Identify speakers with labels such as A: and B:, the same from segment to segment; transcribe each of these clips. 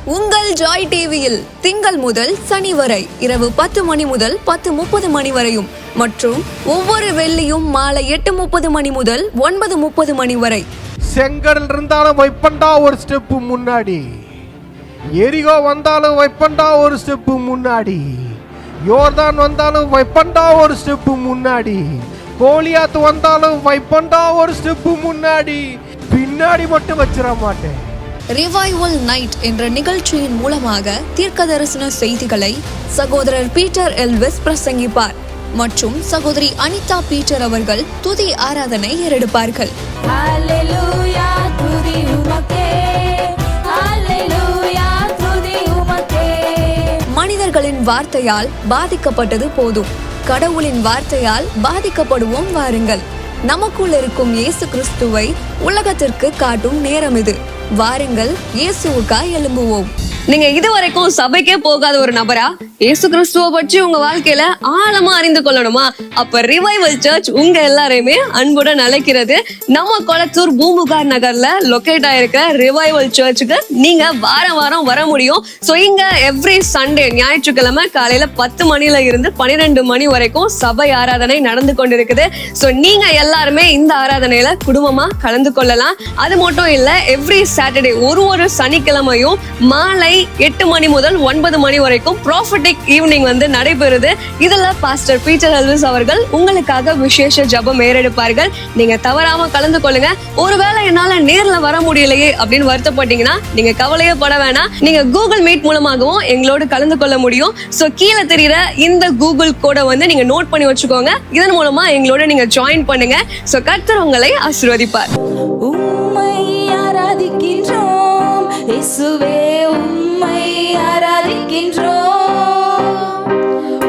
A: உங்கள் ஜாய் டிவியில் திங்கள் முதல் சனி வரை இரவு 10 மணி முதல் 10:30 மணி வரையும் மற்றும் ஒவ்வொரு வெள்ளியும் மாலை 8:30 மணி முதல் 9:30 மணி வரை.
B: செங்கடல் இருந்தாலும் வைப்பண்டா ஒரு ஸ்டெப்பு முன்னாடி, எரிகோ வந்தாலும் வைப்பண்டா ஒரு ஸ்டெப்பு முன்னாடி, யோர்தான் வந்தாலும் வைப்பண்டா ஒரு ஸ்டெப்பு முன்னாடி, கோலியாத்து வந்தாலும் வைப்பண்டா ஒரு ஸ்டெப்பு முன்னாடி, பின்னாடி மட்டும் வச்சிட மாட்டேன்.
A: ரிவைவல் நைட் என்ற நிகழ்ச்சியின் மூலமாக தீர்க்க தரிசன செய்திகளை சகோதரர் பீட்டர் எல்விஸ் பிரசங்கிப்பார் மற்றும் சகோதரி அனிதா பீட்டர் அவர்கள் துதி ஆராதனை ஏறெடுப்பார்கள். மனிதர்களின் வார்த்தையால் பாதிக்கப்பட்டது போதும், கடவுளின் வார்த்தையால் பாதிக்கப்படுவோம் வாருங்கள். நமக்குள் இருக்கும் இயேசு கிறிஸ்துவை உலகத்திற்கு காட்டும் நேரம் இது. வாருங்கள், இயேசுவுக்காய் எழும்புவோம். நீங்க இதுவரைக்கும் சபைக்கே போகாத ஒரு நபரா இயேசு கிறிஸ்துவ பற்றி உங்க வாழ்க்கையில ஆழமா அறிந்து கொள்ளணுமா? அப்ப ரிவைவல் சர்ச் உங்க எல்லாரையுமே அன்புடன் அழைக்கிறது. நம்ம கொளத்தூர் பூம்புகார் நகர்ல லொகேட் ஆயிருக்கிற ரிவைவல் சர்ச்சுக்கு நீங்க வாரம் வர முடியும். சோ இங்க எவ்ரி சண்டே ஞாயிற்றுக்கிழமை காலையில 10 மணில இருந்து 12 மணி வரைக்கும் சபை ஆராதனை நடந்து கொண்டிருக்குது. சோ நீங்க எல்லாருமே இந்த ஆராதனையில குடும்பமா கலந்து கொள்ளலாம். அது மட்டும் இல்ல, எவ்ரி சாட்டர்டே ஒரு சனிக்கிழமையும் மாலை 8 மணி முதல் 9 மணி வரைக்கும் ப்ராஃபட்டிக் ஈவினிங் நடைபெறுது. இதுல பாஸ்டர் பீட்டர் எல்விஸ் அவர்கள் உங்களுக்காக விசேஷ ஜெபம் ஏறெடுப்பார்கள். நீங்க தவறாம கலந்து கொள்ளுங்க. ஒருவேளை என்னால நேர்ல வர முடியலையே அப்படின்னு வருத்தப்பட்டீங்கன்னா நீங்க கவலையே பட வேணாம். நீங்க கூகுள் மீட் மூலமாகவும் எங்களோடு கலந்து கொள்ள முடியும். சோ கீழே தெரியுற இந்த கூகுள் கோடை நீங்க நோட் பண்ணி வச்சுக்கோங்க. இதன் மூலமா எங்களோட நீங்க ஜாயின் பண்ணுங்க. சோ கர்த்தர் உங்களை ஆசீர்வதிப்பார்.
C: உம்மை ஆராதிக்கின்றோம் இயேசுவே, உம்மை ஆராதிக்கின்றோம்,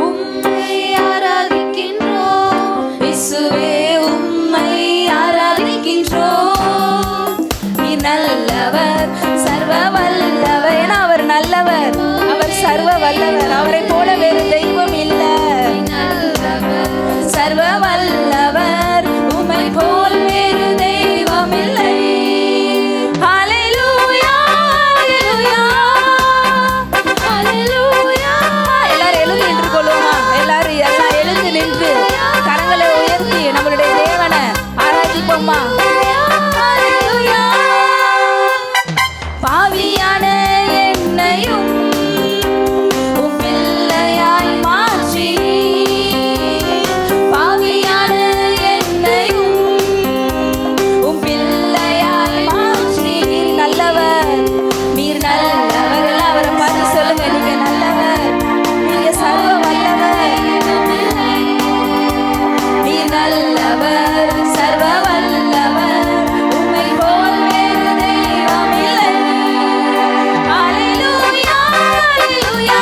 C: உம்மை ஆராதிக்கின்றோம் இயேசுவே, உம்மை ஆராதிக்கின்றோம். நீர் நல்லவர், சர்வ வல்லவர். அவர் நல்லவர், அவர் சர்வ வல்லவர். அவரை போல வேறு தெய்வம் இல்லை. சர்வ வல்லவர், உம்மை போல் வேறு தெய்வம் இல்லை. கரங்களை உயர்த்தி நம்மளுடைய தேவனை ஆராதிப்போமா? பாவியான என்னையும் உம் பிள்ளையாய் மாற்றி, பாவியான என்னையும் உம் பிள்ளையாய் மாற்றி. நீர் நல்லவர், நீர் நல்லவர். அவரை பார்த்து சொல்லுங்க, நீங்க நல்லவர், நீங்க சர்வ வல்லவர், நல்லவர், சர்வ வல்லவர். உம்மை போல் வேறு தெய்வம் இல்லை. ஹல்லேலூயா, ஹல்லேலூயா.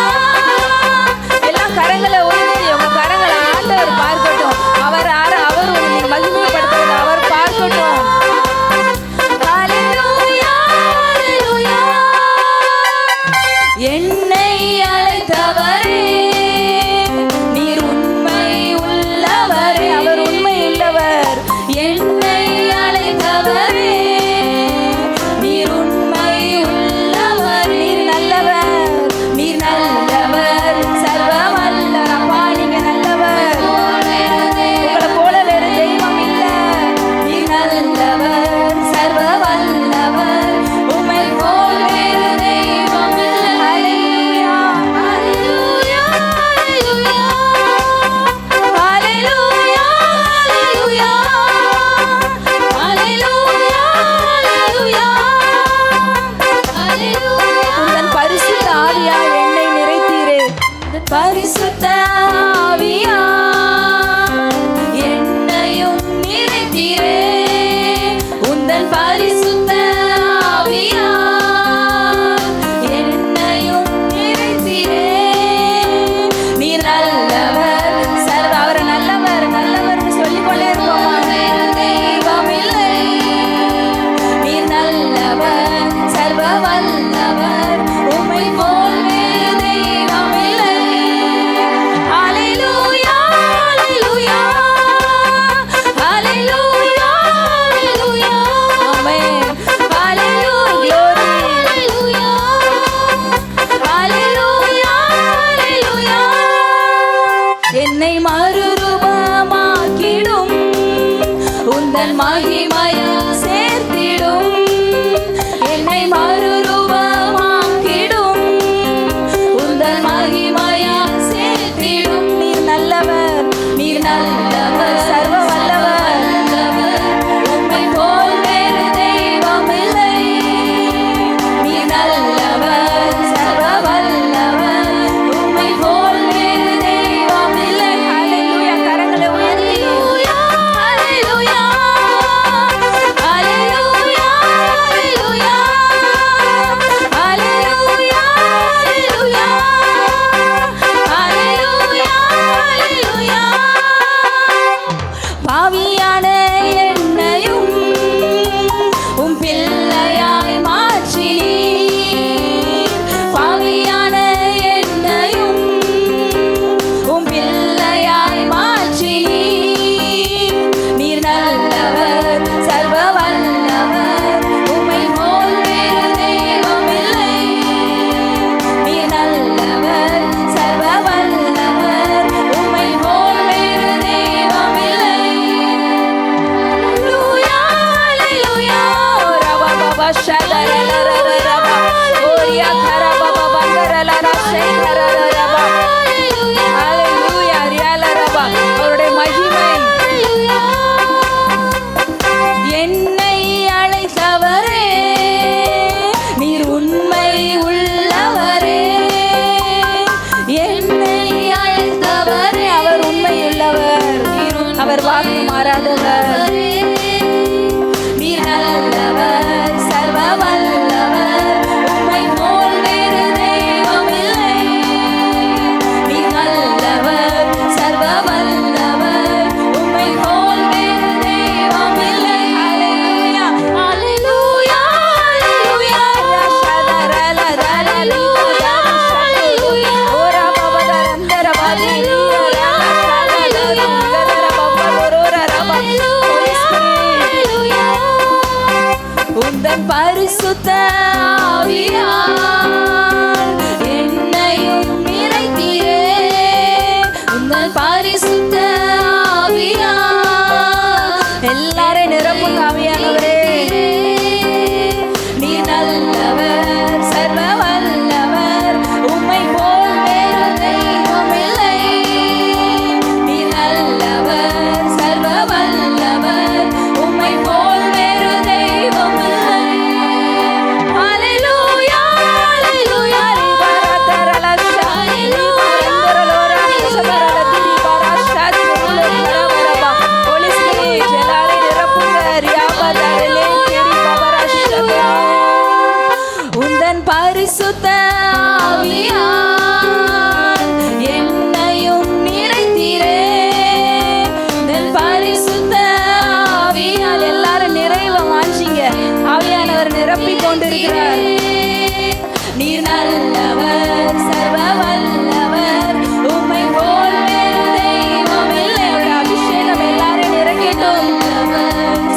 C: எல்லாம் கரங்களை உயர்த்தி உங்க கரங்களை ஆண்டவர் பார்க்கட்டும். அவர் உங்களை மகிமைப்படுத்துறது அவர் பார்க்கட்டும். ஹல்லேலூயா, ஹல்லேலூயா. என்னை அழைத்தவரே, நீர் உண்மை உள்ளவரே. அவர் உண்மை உள்ளவர். என்னை அழைத்தவரே, நீர் உண்மை உள்ளவர். நீர் நல்லவர், நீர் நல்லவர், சர்வ வல்லவர். அப்பா நீங்க நல்லவர், உங்களை போல வேறு தெய்வம் இல்லை. நீர் நல்லவர், சர்வ வல்லவர், உம்மை போல் வேறு தெய்வம் இல்லை. ஹல்லேலூயா, ஹல்லேலூயா, ஹல்லேலூயா. ஹல்லேலூயா, ஹல்லேலூயா. ஹல்லேலூயா, ஹல்லேலூயா. உந்தன் பரிசுத்த ஆவியால் என்னை நிறைத்தீரே. பரிசுத்த ஆவியால் என்னையும் நிறைத்தீரே. உந்தன் பரிசுத்த ஆவியால் என்னையும் நிறைத்தீரே. நீர் நல்லவர், சர்வ அவர் நல்லவர், நல்லவர்னு சொல்லிக்கொண்டே இருக்கோமா? தெய்வம் இல்லை. நீர் நல்லவர், சர்வ வல்லவர். உம்மை போல் வேறு தெய்வம் இல்லை. ஹல்லேலூயா, உண்மை உள்ளவரே, என்னை அழைத்தவரே. அவர் உண்மை உள்ளவர், அவர் வாக்கு மாறாதவர். நீர் நல்லவர், சர்வ வல்லவர், உம்மை போல் வேறு தெய்வம் இல்லை. நீர் நல்லவர், சர்வ வல்லவர், உம்மை போல் வேறு தெய்வம் இல்லை. ஹல்லேலூயா, ஹல்லேலூயா, ஹல்லேலூயா. ரஷதரல தரலியா, ஹல்லேலூயா. ஓரா பவதரந்தர பலியா, ரஷதரல நிகதர பவரோர ரப. ஹல்லேலூயா. உந்தன் பரிசுத்த ஆவியால் என்னையும் நிறைத்தீரே. உந்தன் பரிசுத்த ஆவியால் எல்லாரையும் நிரப்புங்க ஆவியானவரே. நீர் நல்லவர், சர்வ வல்லவர், உம்மை போல் வேறு தெய்வம் இல்லை. நீர் நல்லவர், சர்வ வல்லவர், உம்மை போல் வேறு தெய்வம் இல்லை. ஹல்லேலூயா, ஹல்லேலூயா. ரிபரதரல ஷாயிலூயா, ரிபரதரல திரிபரஷாத்ருலரபரபா. ஹோலி ஸ்பிரிட் எல்லாரையும் நிரப்புங்க. ரியாபதரலே திரிபரஷபா. உந்தன் பரிசுத்த ஆவியால் என்னையும் நிறைத்தீரே. உந்தன் பரிசுத்த ஆவியால் எல்லாரும் நிறைவை வாஞ்சிங்க. ஆவியானவர் நிரப்பிக் கொண்டிருக்கிறார். நீர் நல்லவர், சர்வ வல்லவர், உம்மை போல் வேறு தெய்வம் இல்லை. அவருடைய அபிஷேகம் எல்லாரும் நிறைக்கட்டும்.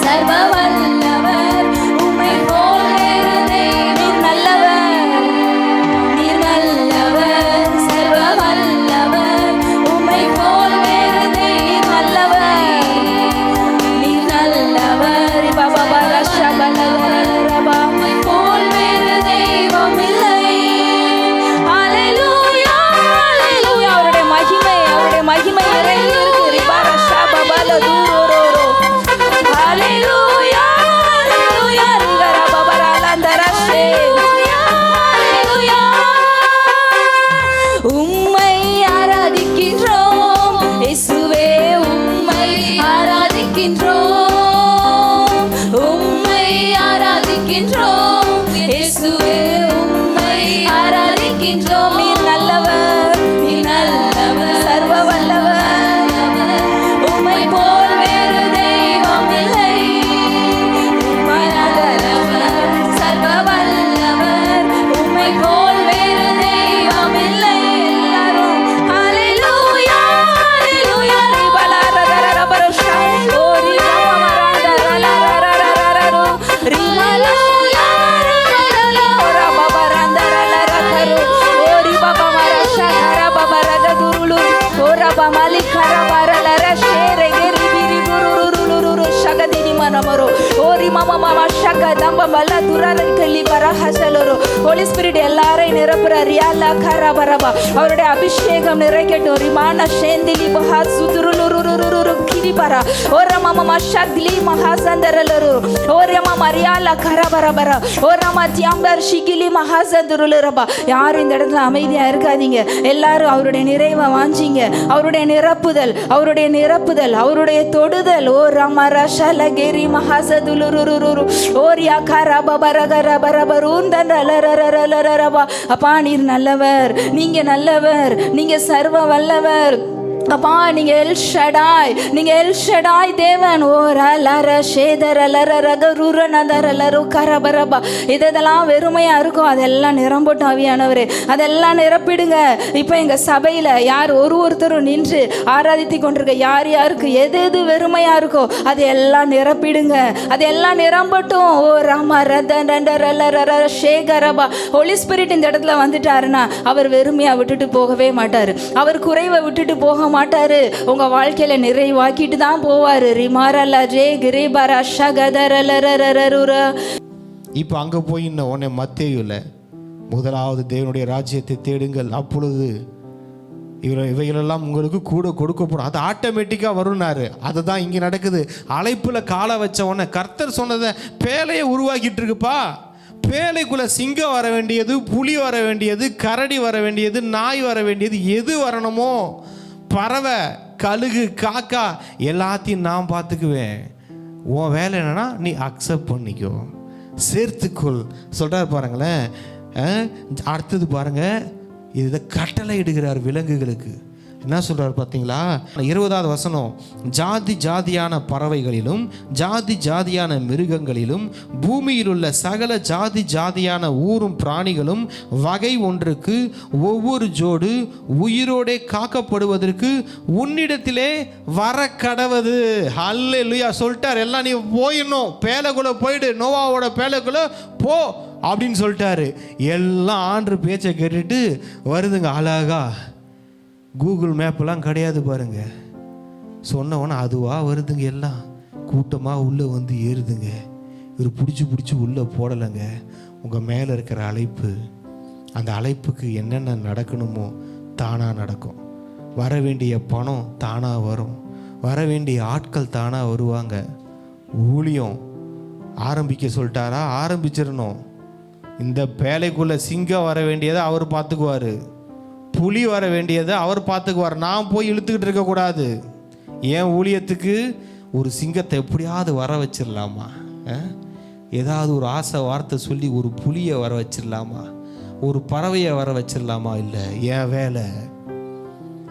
C: சர்வ வல்லவர், உம்மை போல் வேறு தெய்வம். நீர் நல்லவர், நீர் நல்லவர், சர்வ வல்லவர், உம்மை போல் வேறு தெய்வம் நல்லவர். நீர் நல்லவர், பாபா ரஷபலரபா. உம்மை போல் வேறு தெய்வம் இல்லை. ஹல்லேலூயா, ஹல்லேலூயா. அவருடைய மகிமை, அவருடைய மகிமை நிறைந்து இருக்கு. ரிபா ரஷபபல தூரோரோரோ. ஹல்லேலூயா, ஹல்லேலூயா. ரிகரபபரலந்தரஷே. ஹல்லேலூயா. உம்மை ஆராதிக்கின்றோம் இயேசுவே, உம்மை ஆராதிக்கின்றோம். உம்மை ஆராதிக்கின்றோம் இயேசுவே, உம்மை ஆராதிக்கின்றோம். நீர் நல்லவர், நீர் நல்லவர், சர்வ வல்லவர், உம்மை போல் வேறு தெய்வம் இல்லை. உம்மை நல்லவர், சர்வ வல்லவர், உம்மை போல் வேறு தெய்வம் இல்லை. எல்லாரும் ஹல்லேலூயா, ஹல்லேலூயா. ரிபலரதரபரஷா. ஓ ரிபமரதரலரரரரரரு. ரிபலூயா, ரிபலலா. ஓரா பபரந்தரலரகரு. ஓ ரிபபமரஷகரபபரகதுருளு. ஓ ரபமலிகரபரலரஷேரெகெரிபிரிபுருருருருரு. ஷகதினி மனமரோ. ஓ ரிமமமம ஷகதம்பமல துரரங்கலி பரஹசலரு. ஹோலி ஸ்பிரிட் எல்லாரையும் நிரப்புறார். ரியாலா கரபரபா. அவருடைய அபிஷேகம் நிறைக்கட்டும். ரிமான ஷேந்திலி பஹா சுதுருருருருரு கிரிபரா. ஓ ரமமம ஷக்லி மஹாசந்தரலரு. ஓ ரமம ரியாலா கரபரபர. ஓ ரம தியம்பர் ஷிகிலி மஹாசந்துருலரபா. யாரும் இந்த இடத்துல அமைதியா இருக்காதீங்க. எல்லாரும் அவருடைய நிறைவை வாஞ்சிங்க. அவருடைய நிரப்புதல், அவருடைய நிரப்புதல், அவருடைய தொடுதல். ஓ ரமர ஷலகெரி மஹாசதுலுருருரு. ஓ ரியா கரபபரகரபரபருந்தரலரரரரரபா. அப்பா நீர் நல்லவர், நீங்க நல்லவர், நீங்க சர்வ வல்லவர். அப்பா நீங்க எல் ஷடாய், நீங்க எல் ஷடாய் தேவன். ஓ ரலர ஷேதரலரரகருரனதரலரு கரபரபா. இதெல்லாம் வெறுமையா இருக்கும், அதெல்லாம் நிரம்பட்டும் ஆவியானவரே. அதெல்லாம் நிரப்பிடுங்க. இப்போ எங்க சபையில யார் ஒருத்தரும் நின்று ஆராதித்து கொண்டிருக்க, யார் யாருக்கு எது எது வெறுமையா இருக்கோ அது எல்லாம் நிரப்பிடுங்க. அது எல்லாம் நிரம்பட்டும். ஓ ராமா ரதரரரரர ஷேகரபா. ஹோலி ஸ்பிரிட் இந்த இடத்துல வந்துட்டாருன்னா அவர் வெறுமையா விட்டுட்டு போகவே மாட்டாரு. அவர் குறைவை விட்டுட்டு போக மாட்டாரு. உங்க வாழ்க்கையில நிறைவாக்கிட்டு தான் போவாரு. ரிமாரல ஜே கிரிபரா ஷகதரலரரரர.
B: இப்போ அங்கே போய் இன்னும் உன்னை மத்தேயுல முதலாவது தேவனுடைய ராஜ்யத்தை தேடுங்கள், அப்பொழுது இவைகளெல்லாம் உங்களுக்கு கூட கொடுக்கப்படும். அது ஆட்டோமேட்டிக்காக வரும்னாரு. அதுதான் இங்கே நடக்குது. அழைப்பில் காலை வச்ச உடனே கர்த்தர் சொன்னதை பேலையை உருவாக்கிட்டு இருக்குப்பா. பேழைக்குள்ள சிங்கம் வர வேண்டியது, புலி வர வேண்டியது, கரடி வர வேண்டியது, நாய் வர வேண்டியது, எது வரணுமோ பறவை, கழுகு, காக்கா எல்லாத்தையும் நான் பார்த்துக்குவேன். உன் வேலை என்னன்னா நீ அக்செப்ட் பண்ணிக்கோ, சேர்த்துக்கொள் சொல்கிறார் பாருங்களேன். அடுத்தது பாருங்க, இதை கட்டளை இடுகிறார் விலங்குகளுக்கு. என்ன சொல்கிறார் பார்த்தீங்களா? 20வது வசனம், ஜாதி ஜாதியான பறவைகளிலும் ஜாதி ஜாதியான மிருகங்களிலும் பூமியில் உள்ள சகல ஜாதி ஜாதியான ஊரும் பிராணிகளும் வகை ஒன்றுக்கு ஒவ்வொரு ஜோடு உயிரோடே காக்கப்படுவதற்கு உன்னிடத்திலே வர கடவது. ஹல்லேலூயா சொல்லிட்டார். எல்லாம் நீ போயிடணும், பேழைக்குள்ளே போயிடு, நோவாவோட பேழைக்குள்ளே போ அப்படின்னு சொல்லிட்டாரு. எல்லாம் ஆண்டு பேச்சை கேட்டுட்டு வருதுங்க. அழகா கூகுள் மேப்பெல்லாம் கிடையாது பாருங்க. சொன்னவொன்னே அதுவாக வருதுங்க, எல்லாம் கூட்டமாக உள்ளே வந்து ஏறுதுங்க. இவர் பிடிச்சி உள்ளே போடலைங்க. உங்கள் மேலே இருக்கிற அழைப்பு, அந்த அழைப்புக்கு என்னென்ன நடக்கணுமோ தானாக நடக்கும். வர வேண்டிய பணம் தானாக வரும், வர வேண்டிய ஆட்கள் தானாக வருவாங்க. ஊழியம் ஆரம்பிக்க சொல்லிட்டாரா, ஆரம்பிச்சிடணும். இந்த பேழைக்குள்ளே சிங்கம் வர வேண்டியதை அவர் பார்த்துக்குவார், புலி வர வேண்டியதை அவர் பார்த்துக்குவார். நான் போய் இழுத்துக்கிட்டு இருக்கக்கூடாது. என் ஊழியத்துக்கு ஒரு சிங்கத்தை எப்படியாவது வர வச்சிடலாமா, ஏதாவது ஒரு ஆசை வார்த்தை சொல்லி ஒரு புலியை வர வச்சிடலாமா, ஒரு பறவையை வர வச்சிடலாமா? இல்லை, என் வேலை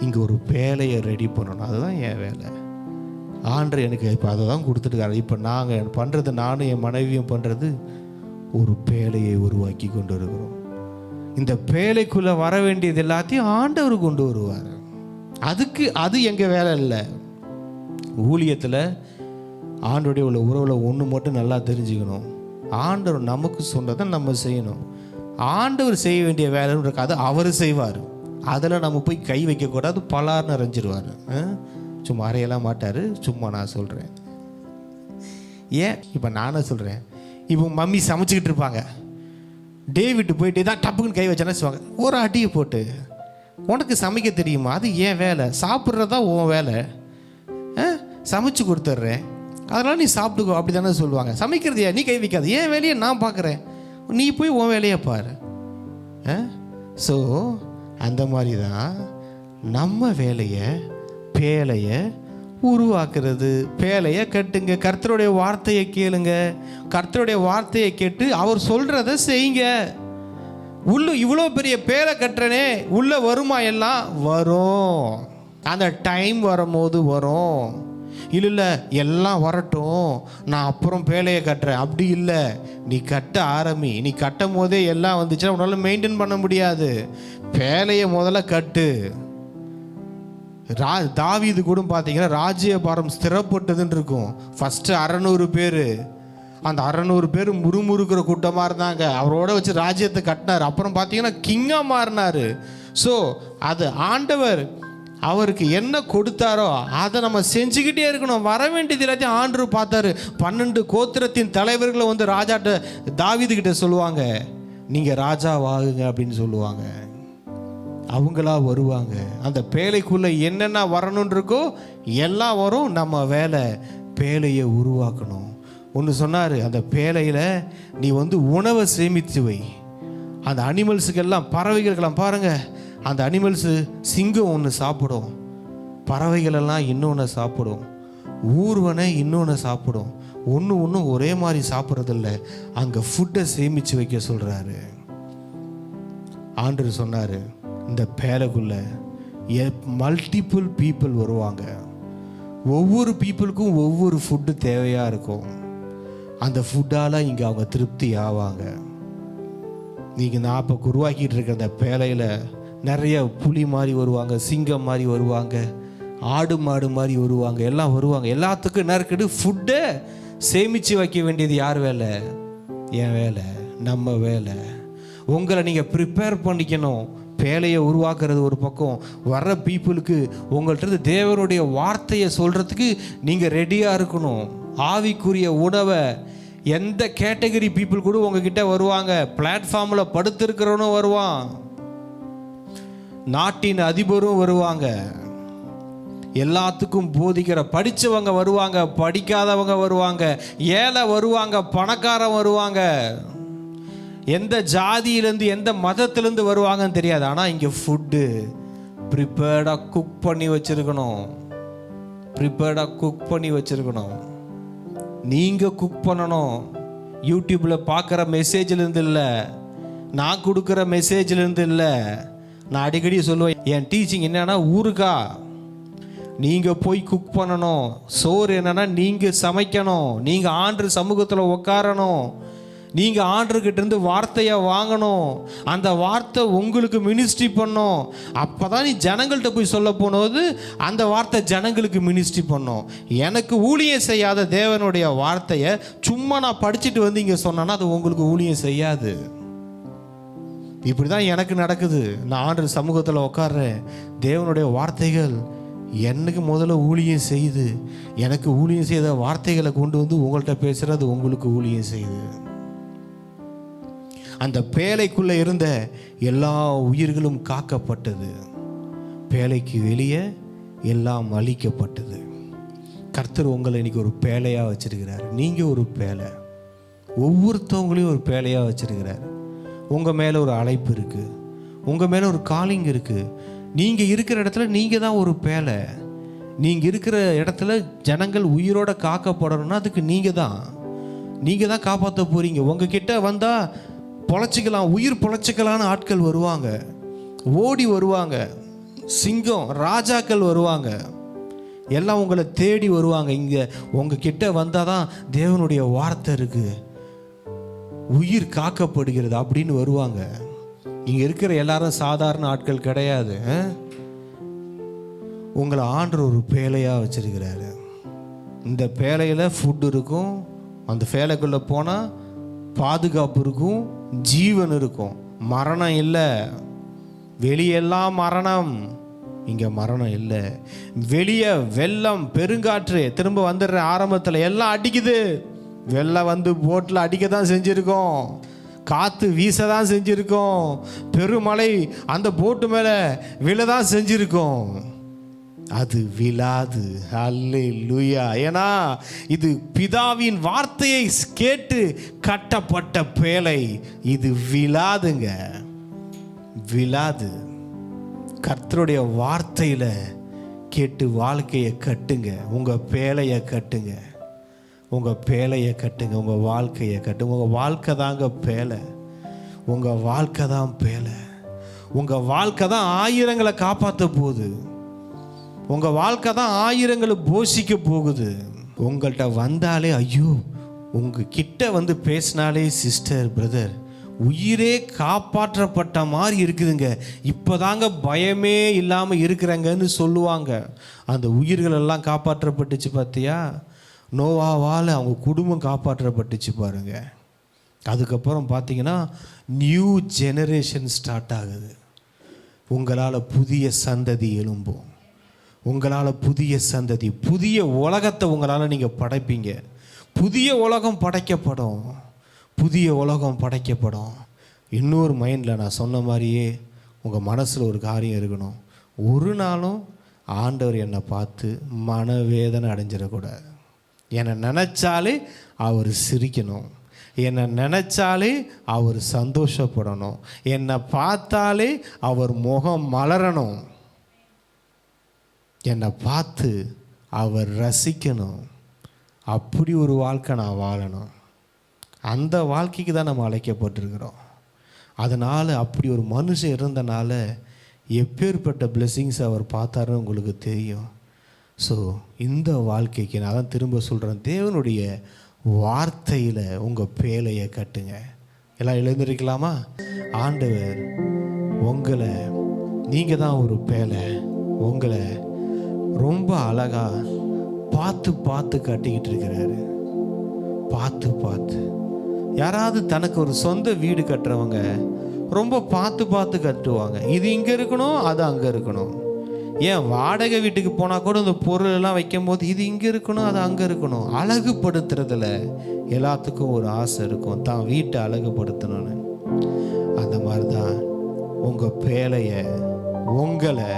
B: இங்கே ஒரு பேழையை ரெடி பண்ணணும், அதுதான் என் வேலை. ஆண்டவர் எனக்கு இப்போ அதை தான் கொடுத்துட்டுருக்காரு. இப்போ நாங்கள் பண்ணுறது, நானும் என் மனைவியும் பண்ணுறது, ஒரு பேழையை உருவாக்கி கொண்டு வருகிறோம். இந்த பேழைக்குள்ளே வர வேண்டியது எல்லாத்தையும் ஆண்டவர் கொண்டு வருவார். அது எங்கள் வேலை இல்லை. ஊழியத்தில் ஆண்டவருடைய உள்ள உறவில் ஒன்று மட்டும் நல்லா தெரிஞ்சுக்கணும், ஆண்டவர் நமக்கு சொன்னதை நம்ம செய்யணும். ஆண்டவர் செய்ய வேண்டிய வேலைன்னு இருக்காது, அவர் செய்வார். அதில் நம்ம போய் கை வைக்கக்கூடாது, பலார்னு அரைஞ்சிடுவார். சும்மா அறையெல்லாம் மாட்டார். சும்மா நான் சொல்கிறேன். ஏன் இப்போ நானே சொல்கிறேன், இப்போ மம்மி சமைச்சிக்கிட்டு இருப்பாங்க, டேவிட்டு போயிட்டு தான் டப்புக்குன்னு கை வச்சானே சொல்லுவாங்க, ஒரு அடியை போட்டு உனக்கு சமைக்க தெரியுமா? அது ஏன் வேலை, சாப்பிட்றதா உன் வேலை, சமைச்சு கொடுத்துட்றேன் அதனால் நீ சாப்பிட்டுக்கோ அப்படி தானே சொல்லுவாங்க. சமைக்கிறது நீ கை வைக்காது, என் வேலையை நான் பார்க்குறேன், நீ போய் உன் வேலையை பாரு. ஸோ அந்த மாதிரி தான் நம்ம வேலையை, பேழையை உருவாக்குறது. பேழையை கட்டுங்க, கர்த்தருடைய வார்த்தையை கேளுங்க, கர்த்தருடைய வார்த்தையை கேட்டு அவர் சொல்கிறத செய்யுங்க. இவ்வளோ பெரிய பேழை கட்டுறனே, உள்ளே வருமா? எல்லாம் வரும், அந்த டைம் வரும்போது வரும். இல்லை எல்லாம் வரட்டும், நான் அப்புறம் பேழையை கட்டுறேன், அப்படி இல்லை. நீ கட்ட ஆரம்பி. நீ கட்டும் போதே எல்லாம் வந்துச்சுன்னா உன்னால் மெயின்டைன் பண்ண முடியாது. பேழையை முதல்ல கட்டு. தாவீது கூட பார்த்தீங்கன்னா ராஜ்யபாரம் ஸ்திரப்பட்டதுன்னு இருக்கும். ஃபஸ்ட்டு 600 பேர், அந்த 600 பேர் முறுமுறுக்கிற கூட்டமாக இருந்தாங்க. அவரோட வச்சு ராஜ்யத்தை கட்டினார். அப்புறம் பார்த்தீங்கன்னா கிங்காக மாறினார். ஸோ அது ஆண்டவர் அவருக்கு என்ன கொடுத்தாரோ அதை நம்ம செஞ்சுக்கிட்டே இருக்கணும். வர வேண்டியது எல்லாத்தையும் ஆண்டவர் பார்த்தாரு. 12 கோத்திரத்தின் தலைவர்களை வந்து ராஜாட்ட தாவீதுகிட்ட சொல்லுவாங்க, நீங்கள் ராஜாவாகுங்க அப்படின்னு சொல்லுவாங்க. அவங்களா வருவாங்க. அந்த பேழைக்குள்ளே என்னென்ன வரணுன்னு இருக்கோ எல்லாம் வரும். நம்ம வேலை பேழையை உருவாக்கணும். ஒன்று சொன்னார், அந்த பேழையில் நீ வந்து உணவை சேமித்து வை. அந்த அனிமல்ஸுக்கெல்லாம், பறவைகளுக்கெல்லாம் பாருங்கள், அந்த அனிமல்ஸு சிங்கம் ஒன்று சாப்பிடும், பறவைகளெல்லாம் இன்னொன்று சாப்பிடும், ஊர்வனை இன்னொன்று சாப்பிடும். ஒன்று ஒரே மாதிரி சாப்பிட்றதில்ல. அங்கே ஃபுட்டை சேமித்து வைக்க சொல்கிறாரு. ஆண்டவர் சொன்னார், இந்த பேழைக்குள்ள மல்டிபிள் பீப்புள் வருவாங்க. ஒவ்வொரு பீப்புளுக்கும் ஒவ்வொரு ஃபுட்டு தேவையாக இருக்கும். அந்த ஃபுட்டால் இங்கே அவங்க திருப்தி ஆவாங்க. நீங்கள் நான் இப்போ உருவாக்கிட்டு இருக்க அந்த பேழையில் நிறைய புலி மாதிரி வருவாங்க, சிங்கம் மாதிரி வருவாங்க, ஆடு மாடு மாதிரி வருவாங்க, எல்லாம் வருவாங்க. எல்லாத்துக்கும் என்ன இருக்குது? ஃபுட்டை சேமித்து வைக்க வேண்டியது யார் வேலை? என் வேலை, நம்ம வேலை. உங்களை நீங்கள் ப்ரிப்பேர் பண்ணிக்கணும். பேழையை உருவாக்குறது ஒரு பக்கம், வர்ற பீப்புளுக்கு உங்கள்கிட்ட தேவனுடைய வார்த்தையை சொல்கிறதுக்கு நீங்கள் ரெடியாக இருக்கணும். ஆவிக்குரிய உணவை எந்த கேட்டகரி பீப்புள் கூட உங்ககிட்ட வருவாங்க. பிளாட்ஃபார்மில் படுத்திருக்கிறவனும் வருவான், நாட்டின் அதிபரும் வருவாங்க, எல்லாத்துக்கும் போதிக்கிற படித்தவங்க வருவாங்க, படிக்காதவங்க வருவாங்க, ஏழை வருவாங்க, பணக்காரன் வருவாங்க.
D: எந்த ஜாதியிலேருந்து எந்த மதத்திலேருந்து வருவாங்கன்னு தெரியாது. ஆனால் இங்கே ஃபுட்டு ப்ரிப்பேர்டாக குக் பண்ணி வச்சுருக்கணும். ப்ரிப்பேர்டாக குக் பண்ணி வச்சுருக்கணும். நீங்கள் குக் பண்ணணும். யூடியூப்பில் பார்க்குற மெசேஜ்லேருந்து இல்லை, நான் கொடுக்குற மெசேஜ்லேருந்து இல்லை. நான் அடிக்கடி சொல்லுவேன், என் டீச்சிங் என்னன்னா ஊருக்கா நீங்கள் போய் குக் பண்ணணும். சோறு என்னன்னா நீங்கள் சமைக்கணும். நீங்கள் ஆண்டவர் சமூகத்தில் உட்காரணும். நீங்கள் ஆண்டவர்கிட்டேருந்து வார்த்தையை வாங்கணும். அந்த வார்த்தை உங்களுக்கு மினிஸ்ட்ரி பண்ணும். அப்போ தான் நீ ஜனங்கள்கிட்ட போய் சொல்ல போனது அந்த வார்த்தை ஜனங்களுக்கு மினிஸ்ட்ரி பண்ணும். எனக்கு ஊழியம் செய்யாத தேவனுடைய வார்த்தையை சும்மா நான் படிச்சுட்டு வந்து இங்கே சொன்னேன்னா அது உங்களுக்கு ஊழியம் செய்யாது. இப்படி தான் எனக்கு நடக்குது. நான் ஆண்டவர் சமூகத்தில் உட்கார்றேன். தேவனுடைய வார்த்தைகள் எனக்கு முதல்ல ஊழியம் செய்யுது. எனக்கு ஊழியம் செய்த வார்த்தைகளை கொண்டு வந்து உங்கள்கிட்ட பேசுகிறது உங்களுக்கு ஊழியம் செய்யுது. அந்த பேழைக்குள்ளே இருந்த எல்லா உயிர்களும் காக்கப்பட்டது. பேழைக்கு வெளியே எல்லாம் அழிக்கப்பட்டது. கர்த்தர் உங்களை இன்னைக்கு ஒரு பேழையாக வச்சிருக்கிறார். நீங்கள் ஒரு பேழை. ஒவ்வொருத்தவங்களையும் ஒரு பேழையாக வச்சிருக்கிறார். உங்கள் மேலே ஒரு அழைப்பு இருக்குது. உங்கள் மேலே ஒரு காலிங் இருக்குது. நீங்கள் இருக்கிற இடத்துல நீங்கள் தான் ஒரு பேழை. நீங்கள் இருக்கிற இடத்துல ஜனங்கள் உயிரோட காக்கப்படணும்னா அதுக்கு நீங்கள் தான் காப்பாற்ற போகிறீங்க. உங்ககிட்ட வந்தால் பொழைச்சிக்கலாம், உயிர் பொழைச்சிக்கலான்னு ஆட்கள் வருவாங்க, ஓடி வருவாங்க. சிங்கம் ராஜாக்கள் வருவாங்க, எல்லாம் உங்களை தேடி வருவாங்க. இங்கே உங்ககிட்ட வந்தால் தான் தேவனுடைய வார்த்தை இருக்குது, உயிர் காக்கப்படுகிறது அப்படின்னு வருவாங்க. இங்கே இருக்கிற எல்லாரும் சாதாரண ஆட்கள் கிடையாது. உங்களை ஆண்டவர் ஒரு பேழையாக வச்சிருக்கிறாரு. இந்த பேழையில் ஃபுட் இருக்கும். அந்த பேழைக்குள்ளே போனால் பாதுகாப்பு இருக்கும், ஜீவன் இருக்கும், மரணம் இல்லை. வெளியெல்லாம் மரணம், இங்கே மரணம் இல்லை. வெளியே வெள்ளம் பெருங்காற்று திரும்ப வந்துடுற ஆரம்பத்தில் எல்லாம் அடிக்குது. வெள்ளம் வந்து போட்டில் அடிக்க தான் செஞ்சுருக்கோம், காற்று வீச தான் செஞ்சுருக்கோம், பெருமழை அந்த போட்டு மேலே விழ தான் செஞ்சுருக்கோம். அது விழாது. அல்லேலூயா. ஏன்னா இது பிதாவின் வார்த்தையை கேட்டு கட்டப்பட்ட பேழை. இது விழாதுங்க, விழாது. கர்த்தருடைய வார்த்தையில் கேட்டு வாழ்க்கையை கட்டுங்க. உங்கள் பேழையை கட்டுங்க, உங்கள் பேழையை கட்டுங்க, உங்கள் வாழ்க்கையை கட்டுங்க. உங்கள் வாழ்க்கை தாங்க பேழை. உங்கள் வாழ்க்கை தான் பேழை. உங்கள் வாழ்க்கை தான் ஆயிரங்களை காப்பாற்ற போகுது. உங்கள் வாழ்க்கை தான் ஆயிரங்களை போஷிக்க போகுது. உங்கள்கிட்ட வந்தாலே, ஐயோ உங்ககிட்ட வந்து பேசினாலே சிஸ்டர் பிரதர் உயிரே காப்பாற்றப்பட்ட மாதிரி இருக்குதுங்க, இப்போதாங்க பயமே இல்லாமல் இருக்கிறாங்கன்னு சொல்லுவாங்க. அந்த உயிர்கள் எல்லாம் காப்பாற்றப்பட்டுச்சு பார்த்தியா? நோவாவால் அவங்க குடும்பம் காப்பாற்றப்பட்டுச்சு பாருங்க. அதுக்கப்புறம் பார்த்தீங்கன்னா நியூ ஜெனரேஷன் ஸ்டார்ட் ஆகுது. உங்களால் புதிய சந்ததி எழும்பும். உங்களால் புதிய சந்ததி, புதிய உலகத்தை உங்களால் நீங்கள் படைப்பீங்க. புதிய உலகம் படைக்கப்படும், புதிய உலகம் படைக்கப்படும். இன்னொரு மைண்டில் நான் சொன்ன மாதிரியே உங்கள் மனசில் ஒரு காரியம் இருக்கணும். ஒரு நாளும் ஆண்டவர் என்னை பார்த்து மனவேதனை அடைஞ்சிடக்கூடாது. என்னை நினச்சாலே அவர் சிரிக்கணும், என்னை நினச்சாலே அவர் சந்தோஷப்படணும், என்னை பார்த்தாலே அவர் முகம் மலரணும், என்னை பார்த்து அவர் ரசிக்கணும். அப்படி ஒரு வாழ்க்கை நான் வாழணும். அந்த வாழ்க்கைக்கு தான் நம்ம அழைக்கப்பட்டிருக்கிறோம். அதனால் அப்படி ஒரு மனுஷன் இருந்தனால எப்பேற்பட்ட பிளெஸ்ஸிங்ஸ் அவர் பார்த்தாருன்னு உங்களுக்கு தெரியும். ஸோ இந்த வாழ்க்கைக்கு நான் தான் திரும்ப சொல்கிறேன், தேவனுடைய வார்த்தையில் உங்கள் பேழையை கட்டுங்க. எல்லாம் எழுந்திருக்கலாமா? ஆண்டவர் உங்களை, நீங்கள் தான் ஒரு பேழை, உங்களை ரொம்ப அழகாக பார்த்து பார்த்து கட்டிக்கிட்டு இருக்கிறாரு. பார்த்து பார்த்து. யாராவது தனக்கு ஒரு சொந்த வீடு கட்டுறவங்க ரொம்ப பார்த்து பார்த்து கட்டுவாங்க. இது இங்கே இருக்கணும், அது அங்கே இருக்கணும். ஏன் வாடகை வீட்டுக்கு போனால் கூட இந்த பொருள் எல்லாம் வைக்கும் போது இது இங்கே இருக்கணும், அது அங்கே இருக்கணும். அழகுபடுத்துறதுல எல்லாத்துக்கும் ஒரு ஆசை இருக்கும், தான் வீட்டை அழகுபடுத்தணும்னு. அந்த மாதிரி தான் உங்கள் பேழையை, உங்களை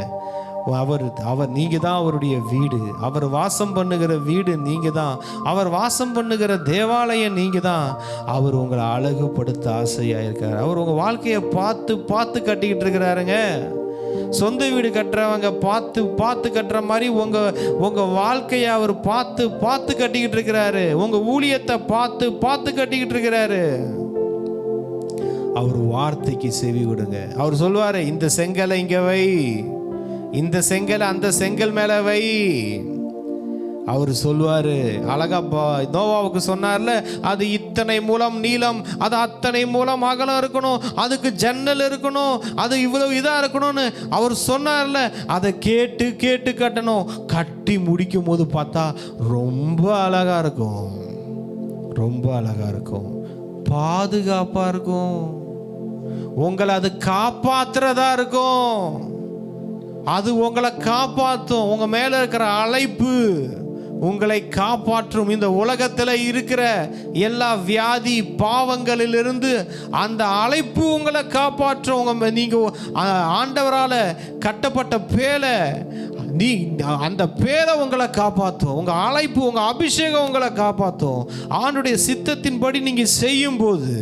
D: அவர் நீங்க தான் அவருடைய வீடு. அவர் வாசம் பண்ணுகிற வீடு நீங்க தான். அவர் வாசம் பண்ணுகிற தேவாலயம் நீங்க தான். அவர் உங்களை அழகுபடுத்த ஆசையா இருக்கார். அவர் உங்க வாழ்க்கையை பார்த்து பார்த்து கட்டிக்கிட்டு இருக்கிறாருங்க. சொந்த வீடு கட்டுறவங்க பார்த்து பார்த்து கட்டுற மாதிரி உங்க வாழ்க்கையை அவர் பார்த்து பார்த்து கட்டிக்கிட்டு இருக்கிறாரு. உங்க ஊழியத்தை பார்த்து பார்த்து கட்டிக்கிட்டு இருக்கிறாரு. அவர் வார்த்தைக்கு செவி கொடுங்க. அவர் சொல்வாரு, இந்த செங்கலை இங்க வை, இந்த செங்கலை அந்த செங்கல் மேல வை. அவர் சொல்வாரு அழகா நோவாவுக்கு சொன்னார்ல, அது இத்தனை மூலம் நீளம், அது அத்தனை மூலம் அகலம் இருக்கணும், அதுக்கு ஜன்னல் இருக்கணும், அது இவ்வளவு இதா இருக்கணும்னு அவர் சொன்னார்ல. அதை கேட்டு கேட்டு கட்டணும். கட்டி முடிக்கும் போது பார்த்தா ரொம்ப அழகா இருக்கும், ரொம்ப அழகா இருக்கும், பாதுகாப்பா இருக்கும், உங்களை அது காப்பாத்துறதா இருக்கும். அது உங்களை காப்பாற்றும். உங்க மேல இருக்கிற அழைப்பு உங்களை காப்பாற்றும். இந்த உலகத்தில் இருக்கிற எல்லா வியாதி பாவங்களிலிருந்து அந்த அழைப்பு உங்களை காப்பாற்றும். நீங்க ஆண்டவரால் கட்டப்பட்ட பேலை, அந்த பேரை உங்களை காப்பாற்றும். உங்க அழைப்பு, உங்க அபிஷேகம் உங்களை காப்பாற்றும். ஆண்டுடைய சித்தத்தின்படி நீங்க செய்யும் போது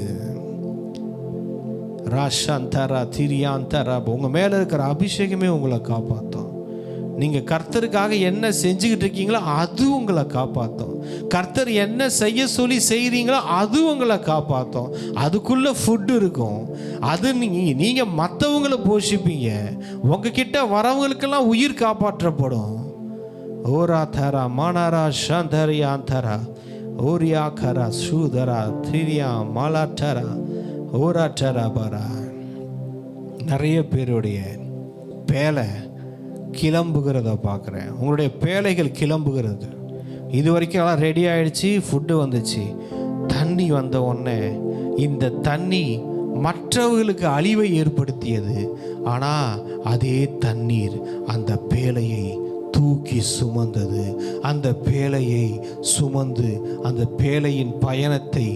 D: ராஷாந்தரா திரியாந்தரா உங்க மேல இருக்கிற அபிஷேகமே உங்களை காப்பாற்றும். நீங்க கர்த்தருக்காக என்ன செஞ்சுக்கிட்டு இருக்கீங்களோ அது உங்களை காப்பாற்றும். கர்த்தர் என்ன செய்ய சொல்லி செய்கிறீங்களோ அது உங்களை காப்பாற்றும். அதுக்குள்ள ஃபுட் இருக்கும். அது நீங்க மற்றவங்களை போஷிப்பீங்க. உங்ககிட்ட வரவங்களுக்கெல்லாம் உயிர் காப்பாற்றப்படும். ஓரா தரா மானாரா சாந்தரியாந்தரா ஓரியா கரா சூதரா திரியா மாலாட்டரா ஓராட்டரா பாரா. நிறைய பேருடைய பேலை கிளம்புகிறத பார்க்குறேன். உங்களுடைய பேலைகள் கிளம்புகிறது. இது வரைக்கும் எல்லாம் ரெடி ஆகிடுச்சு, ஃபுட்டு வந்துச்சு, தண்ணி வந்த உடனே இந்த தண்ணி மற்றவர்களுக்கு அழிவை ஏற்படுத்தியது. ஆனால் அதே தண்ணீர் அந்த பேலையை தூக்கி சுமந்தது. அந்த பேலையை சுமந்து அந்த பேலையின் பயணத்தை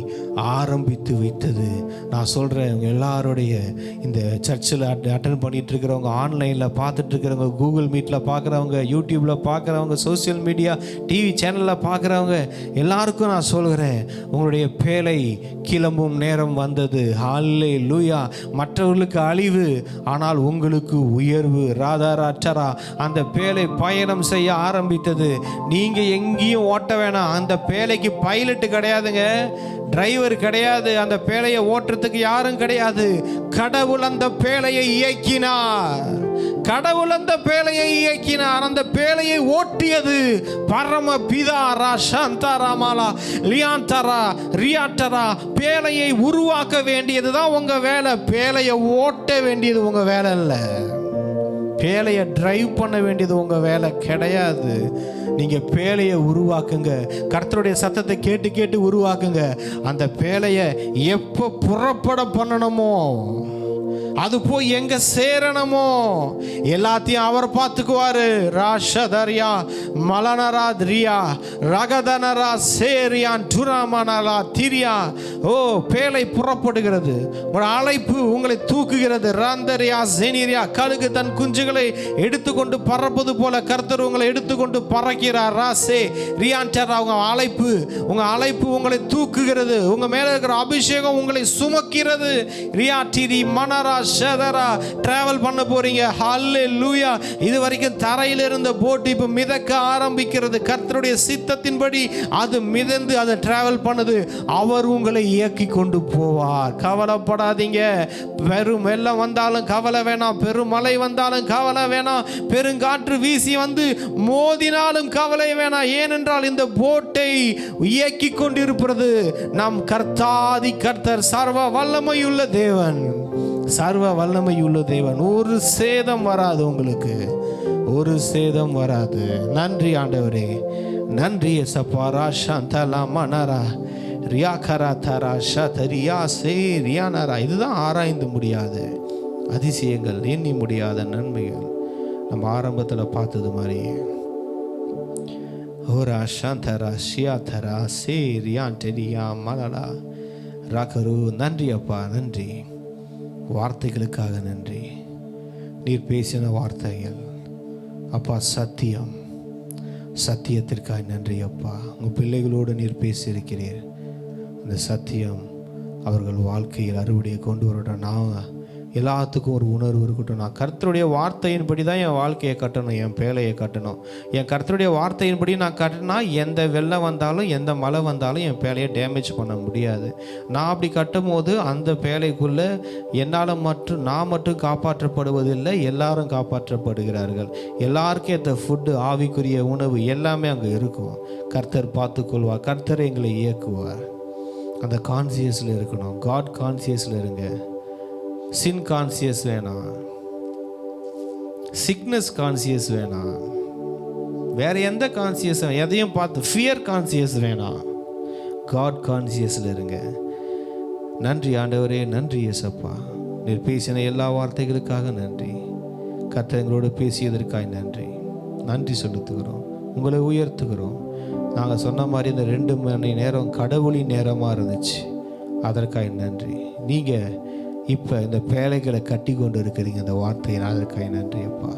D: ஆரம்பித்து வைத்தது. நான் சொல்கிறேன், எல்லாருடைய இந்த சர்ச்சில் அட்டன் பண்ணிட்டு இருக்கிறவங்க, ஆன்லைனில் பார்த்துட்டு இருக்கிறவங்க, கூகுள் மீட்டில் பார்க்குறவங்க, யூடியூப்பில் பார்க்குறவங்க, சோசியல் மீடியா டிவி சேனலில் பார்க்குறவங்க எல்லாருக்கும் நான் சொல்கிறேன், உங்களுடைய பேலை கிளம்பும் நேரம் வந்தது. ஹல்லேலூயா. மற்றவர்களுக்கு அழிவு, ஆனால் உங்களுக்கு உயர்வு. ராதாராட்டரா. அந்த பேலை பயணம் செய்ய ஆரம்பித்தது. நீங்க எங்கேயும் ஓட்ட வேணாம். அந்த பேலைக்கு பைலட் கிடையாதுங்க, டிரைவர் கிடையாது, அந்த பேலையை ஓட்டுறதுக்கு யாரும் கிடையாது. கடவுள் அந்த பேலையை இயக்கினார். கடவுள் அந்த பேலையை இயக்கினார். அந்த பேலையை ஓட்டியது பரம பிதா. ராஷாந்தராமாலா லியாந்தரா ரியாட்டரா. பேலையை உருவாக்க வேண்டியதுதான் உங்க வேலை. பேலையை ஓட்ட வேண்டியது உங்க வேலை இல்லை. பேலையை டிரைவ் பண்ண வேண்டியது உங்கள் வேலை கிடையாது. நீங்கள் பேலையை உருவாக்குங்க. கர்த்தருடைய சத்தத்தை கேட்டு கேட்டு உருவாக்குங்க. அந்த பேலையை எப்போ புறப்பட பண்ணணுமோ, அது போய் எங்க சேரணுமோ எல்லாத்தையும் அவர் பார்த்துக்குவாரு. ராஷதரியா மலனரா திரியா ரகதனரா சேரியான் டுராமனரா திரியா. ஓ, பேலை புறப்படுகிறது. ஒரு அழைப்பு உங்களை தூக்குகிறது. ராந்தரியா ஜெனிரியா. கழுகு தன் குஞ்சுகளை எடுத்துக்கொண்டு பறப்பது போல கர்த்தர் உங்களை எடுத்துக்கொண்டு பறக்கிறார். ராசே ரியான்டரா. உங்க அழைப்பு உங்களை தூக்குகிறது. உங்க மேல இருக்கிற அபிஷேகம் உங்களை சுமக்கிறது. ரியாட்டிரி மனரா ஷதரா. டிராவல் பண்ண போறீங்க. ஹல்லேலூயா. இது வரைக்கும் தரையில் இருந்த போட் இப்போ மிதக்க ஆரம்பிக்கிறது. கர்த்தருடைய சித்தத்தின்படி அது மிதந்து அதை டிராவல் பண்ணுது. அவர் உங்களை இயக்கி கொண்டு போவார். கவலைப்படாதீங்க. பெரும் வெள்ளம் வந்தாலும் கவலை வேணாம், பெருமழை வந்தாலும் கவலை வேணாம், பெருங்காற்று வீசி வந்து மோதினாலும் கவலை வேணாம். ஏனென்றால் இந்த போட்டை இயக்கி கொண்டிருப்பது நம் கர்த்தாதி கர்த்தர், சர்வ வல்லமையுள்ள தேவன். சர்வ வல்லமையுள்ள தேவன். ஒரு சேதம் வராது உங்களுக்கு, ஒரு சேதம் வராது. நன்றி ஆண்டவரே, நன்றி ஏசப்பா. ராஷாந்தலா மனரா ரியாகரா தரா ஷதரியா சே ரியானரா. இதுதான் ஆராய்ந்து முடியாத அதிசயங்கள், எண்ணி முடியாத நன்மைகள். நம்ம ஆரம்பத்தில் பார்த்தது மாதிரி ஓரா ஷாந்தரா ஷியாதரா சே ரியான்டெரியா மலலா ராகரு. நன்றி அப்பா, நன்றி. வார்த்தைகளுக்காக நன்றி. நீர் பேசின வார்த்தைகள் அப்பா சத்தியம், சத்தியத்திற்காய் நன்றி அப்பா. உங்கள் பிள்ளைகளோடு நீர் பேசியிருக்கிறீர். அந்த சத்தியம் அவர்கள் வாழ்க்கையில் அறுவடையை கொண்டு வரட்டும். நான் எல்லாத்துக்கும் ஒரு உணர்வு இருக்கட்டும். நான் கர்த்தருடைய வார்த்தையின்படி தான் என் வாழ்க்கையை கட்டணும், என் பேழையை கட்டணும். என் கர்த்தருடைய வார்த்தையின்படி நான் கட்டினா எந்த வெள்ளம் வந்தாலும் எந்த மழை வந்தாலும் என் பேழையை டேமேஜ் பண்ண முடியாது. நான் அப்படி கட்டும் போது அந்த பேழைக்குள்ளே என்னால் நான் மட்டும் காப்பாற்றப்படுவதில்லை, எல்லாரும் காப்பாற்றப்படுகிறார்கள். எல்லாருக்கும் இந்த ஃபுட்டு, ஆவிக்குரிய உணவு எல்லாமே அங்கே இருக்கும். கர்த்தர் பார்த்துக்கொள்வார், கர்த்தர் எங்களை இயக்குவார். அந்த கான்சியஸில் இருக்கணும். காட் கான்சியஸில் இருங்க. சின் கான்சியஸ் வேணாம், சிக்னஸ் கான்சியஸ் வேணாம், வேற எந்த கான்சியஸ் எதையும் பார்த்து ஃபியர் கான்சியஸ் வேணாம். காட் கான்சியஸில் இருங்க. நன்றி ஆண்டவரே, நன்றி இயேசப்பா. நீர் பேசின எல்லா வார்த்தைகளுக்காக நன்றி. கர்த்தர் எங்களோடு பேசியதற்காக நன்றி. நன்றி செலுத்துகிறோம், உங்களை உயர்த்துகிறோம். நாங்கள் சொன்ன மாதிரி இந்த 2 மணி நேரம் கடவுளின் நேரமாக இருந்துச்சு, அதற்காக நன்றி. நீங்கள் இப்போ இந்த பேழைகளை கட்டி கொண்டு இருக்கிறீங்க இந்த வார்த்தையினால், அதற்காக நன்றி அப்பா.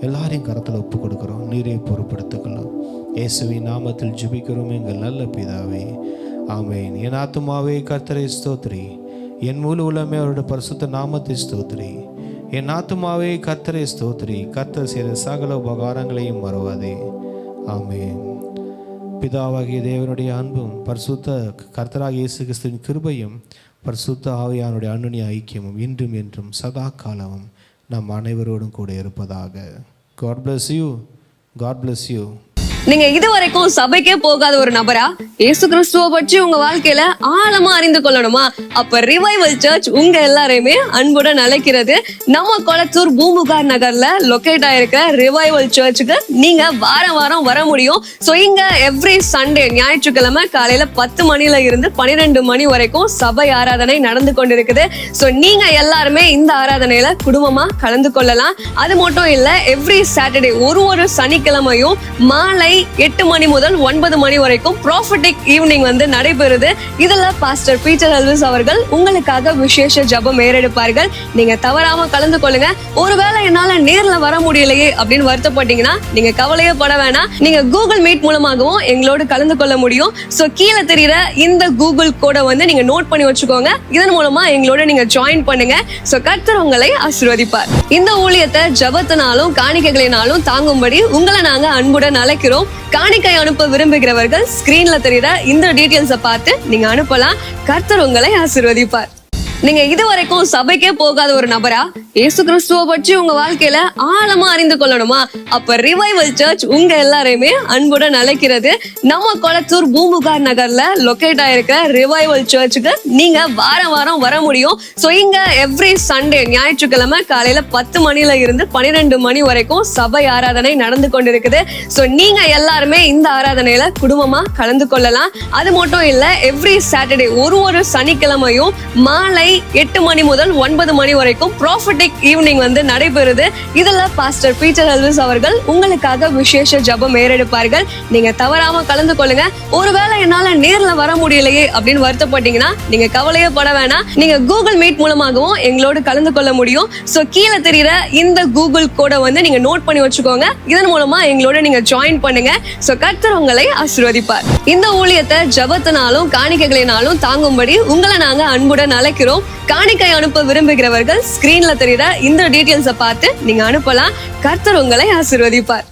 D: எல்லாரையும் கரத்தில் ஒப்பு கொடுக்குறோம். நீரை பொறுப்படுத்திக்கலாம். இயேசுவின் நாமத்தில் ஜெபிக்கிறோம் எங்கள் நல்ல பிதாவே, ஆமென். என் ஆத்துமாவே கர்த்தரை ஸ்தோத்திரி, என் முழு உள்ளமே அவருடைய பரிசுத்த நாமத்தை ஸ்தோத்திரி. என் ஆத்துமாவே கர்த்தரை ஸ்தோத்திரி, கர்த்தர் செய்த சகல உபகாரங்களையும் மறவாதே. ஆமென். பிதாவாகிய தேவனுடைய அன்பும் பரிசுத்த கர்த்தராகிய இயேசு கிறிஸ்துவின் கிருபையும் பரிசுத்த ஆவியானுடைய அன்னுடைய ஐக்கியமும் இன்றும் என்றும் சதா காலமும் நம் அனைவரோடும் கூட இருப்பதாக. God bless you. God bless you.
A: நீங்க இதுவரைக்கும் சபைக்கே போகாத ஒரு நபரா இயேசு கிறிஸ்துவ பற்றி உங்க வாழ்க்கையில ஆழமா அறிந்து கொள்ளணுமா? அப்ப ரிவைவல் சர்ச் உங்க எல்லாரையுமே அன்புடன் அழைக்கிறது. நம்ம கொளத்தூர் பூம்புகார் நகர்ல லொகேட் ஆயிருக்க ரிவைவல் சர்ச்சுக்கு நீங்க வாரம் வர முடியும். சோ இங்க எவ்ரி சண்டே ஞாயிற்றுக்கிழமை காலையில 10 மணில இருந்து 12 மணி வரைக்கும் சபை ஆராதனை நடந்து கொண்டிருக்குது. சோ நீங்க எல்லாருமே இந்த ஆராதனையில குடும்பமா கலந்து கொள்ளலாம். அது மட்டும் இல்ல, எவ்ரி சாட்டர்டே ஒரு சனிக்கிழமையும் மாலை 8 மணி முதல் 9 மணி வரைக்கும் ப்ராஃபட்டிக் ஈவினிங் நடைபெறுது. இதுல பாஸ்டர் பீட்டர் எல்விஸ் அவர்கள் உங்களுக்காக விசேஷ ஜெபம் ஏறெடுப்பார்கள். நீங்க தவறாம கலந்து கொள்ளுங்க. ஒருவேளை என்னால நேர்ல வர முடியலையே அப்படின்னு வருத்தப்பட்டீங்கன்னா நீங்க கவலையே பட வேணாம். நீங்க கூகுள் மீட் மூலமாகவும் எங்களோடு கலந்து கொள்ள முடியும். சோ கீழே தெரியுற இந்த கூகுள் கோடை நீங்க நோட் பண்ணி வச்சுக்கோங்க. இதன் மூலமா எங்களோட நீங்க ஜாயின் பண்ணுங்க. சோ கர்த்தர் உங்களை ஆசீர்வதிப்பார். இந்த ஊழியத்தை ஜெபத்தினாலும் காணிக்கைகளினாலும் தாங்கும்படி உங்களை நாங்க அன்புடன் அழைக்கிறோம். காணிக்கை அனுப்ப விரும்புகிறவர்கள் ஸ்கிரீன்ல தெரியுற இந்த டீடைல்ஸை பார்த்து நீங்க அனுப்பலாம். கர்த்தர் உங்களை ஆசீர்வதிப்பார். நீங்க இதுவரைக்கும் சபைக்கே போகாத ஒரு நபரா இயேசு கிறிஸ்துவ பற்றி உங்க வாழ்க்கையில ஆழமா அறிந்து கொள்ளணுமா? அப்ப ரிவைவல் சர்ச் உங்க எல்லாரையுமே அன்புடன் அழைக்கிறது. நம்ம கொளத்தூர் பூம்புகார் நகர்ல லொகேட் ஆயிருக்க ரிவைவல் சர்ச்சுக்கு நீங்க வாரம் வர முடியும். சோ இங்க எவ்ரி சண்டே ஞாயிற்றுக்கிழமை காலையில 10 மணில இருந்து 12 மணி வரைக்கும் சபை ஆராதனை நடந்து கொண்டிருக்குது. சோ நீங்க எல்லாருமே இந்த ஆராதனையில குடும்பமா கலந்து கொள்ளலாம். அது மட்டும் இல்ல, எவ்ரி சாட்டர்டே ஒரு சனிக்கிழமையும் மாலை 8 மணி முதல் 9 மணி வரைக்கும் ப்ராஃபட்டிக் ஈவினிங் நடைபெறுது. இதுல பாஸ்டர் பீட்டர் எல்விஸ் அவர்கள் உங்களுக்காக விசேஷ ஜெபம் ஏறெடுப்பார்கள். நீங்க தவறாம கலந்து கொள்ளுங்க. ஒருவேளை என்னால நேர்ல வர முடியலையே அப்படின்னு வருத்தப்பட்டீங்கன்னா நீங்க கவலையே பட வேணாம். நீங்க கூகுள் மீட் மூலமாகவும் எங்களோடு கலந்து கொள்ள முடியும். சோ கீழே தெரியுற இந்த கூகுள் கோடை நீங்க நோட் பண்ணி வச்சுக்கோங்க. இதன் மூலமா எங்களோட நீங்க ஜாயின் பண்ணுங்க. சோ கர்த்தர் உங்களை ஆசீர்வதிப்பார். இந்த ஊழியத்தை ஜெபத்தினாலும் காணிக்கைகளினாலும் தாங்கும்படி உங்களை நாங்க அன்புடன் அழைக்கிறோம். காணிக்கை அனுப்ப விரும்புகிறவர்கள் ஸ்கிரீன்ல தெரியுற இந்த டீடைல்ஸை பார்த்து நீங்க அனுப்பலாம். கர்த்தர் உங்களை ஆசீர்வதிப்பார்.